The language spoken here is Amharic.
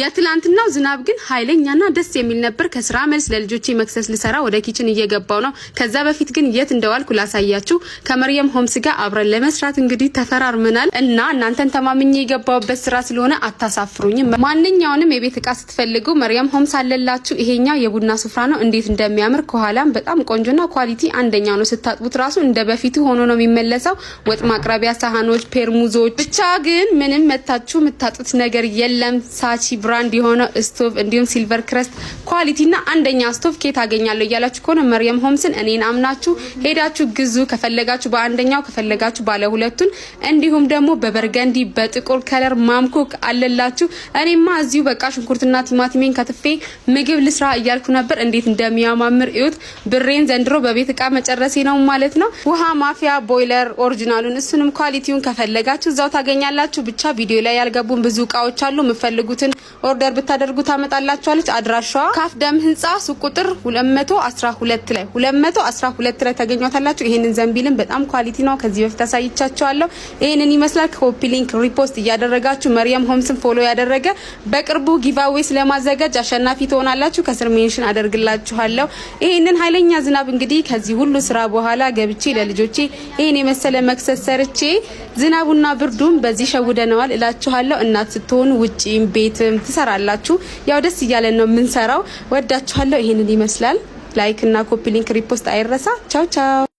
የትላንትናው ዝናብ ግን ኃይለኛና ደስ የሚል ነበር። ከስራ መልስ ለልጆቼ መክሰስ ልሰራ ወደ ኪችን እየገባው ነው። ከዛ በፊት ግን የት እንደዋልኩ ላሳያችሁ። ከመርየም ሆምስ ጋር አብረን ለመስራት እንግዲህ ተፈራርመናል እና እናንተን ተማምኜ የገባውበት ስራ ስለሆነ አታሳፍሩኝም። ማንኛውንም የቤት እቃ ስትፈልጉ መርየም ሆምስ አለላችሁ። ይሄኛው የቡና ስፍራ ነው። እንዴት እንደሚያምር ከኋላም በጣም ቆንጆና ኳሊቲ አንደኛው ነው። ስታጥቡት ራሱ እንደበፊቱ ሆኖ ነው የሚመለሰው። ወጥ ማቅረቢያ ሳህኖች፣ ፔርሙዞች፣ ብቻ ግን ምንም መታችሁ የምታጡት ነገር የለም። ሳቺ ብራንድ የሆነ ስቶቭ እንዲሁም ሲልቨር ክረስት ኳሊቲና አንደኛ ስቶቭ ከየት አገኛለሁ እያላችሁ ከሆነ መርየም ሆምስን እኔን አምናችሁ ሄዳችሁ ግዙ። ከፈለጋችሁ በአንደኛው ከፈለጋችሁ ባለ ሁለቱን እንዲሁም ደግሞ በበርገንዲ በጥቁር ከለር ማምኮክ አለላችሁ። እኔማ እዚሁ በቃ ሽንኩርትና ቲማቲሜን ከትፌ ምግብ ልስራ እያልኩ ነበር። እንዴት እንደሚያማምር እዩት። ብሬን ዘንድሮ በቤት እቃ መጨረሴ ነው ማለት ነው። ውሃ ማፊያ ቦይለር ኦሪጂናሉን እሱንም ኳሊቲውን ከፈለጋችሁ እዛው ታገኛላችሁ። ብቻ ቪዲዮ ላይ ያልገቡን ብዙ እቃዎች አሉ። የምፈልጉትን ኦርደር ብታደርጉ ታመጣላችኋለች። አድራሻዋ ካፍ ደም ህንጻ ሱቅ ቁጥር 212 ላይ ታገኙታላችሁ። ይሄንን ዘንቢልን በጣም ኳሊቲ ነው። ከዚህ በፊት አሳይቻችኋለሁ። ይሄንን ይመስላል። ኮፒ ሊንክ ሪፖስት እያደረጋችሁ መርየም ሆምስን ፎሎ ያደረገ በቅርቡ ጊቫዌይ ስለማዘጋጅ አሸናፊ ትሆናላችሁ። ከስር ሜንሽን አደርግላችኋለሁ። ይሄንን ኃይለኛ ዝናብ እንግዲህ ከዚህ ሁሉ ስራ በኋላ ገብቼ ለልጆቼ ይሄን የመሰለ መክሰስ ሰርቼ ዝናቡና ብርዱም በዚህ ሸውደነዋል እላችኋለሁ። እናት ስትሆኑ ውጪም ቤትም ትሰራላችሁ። ያው ደስ እያለን ነው የምንሰራው። ወዳችኋለሁ። ይሄንን ይመስላል። ላይክ እና ኮፒ ሊንክ ሪፖስት አይረሳ። ቻው ቻው።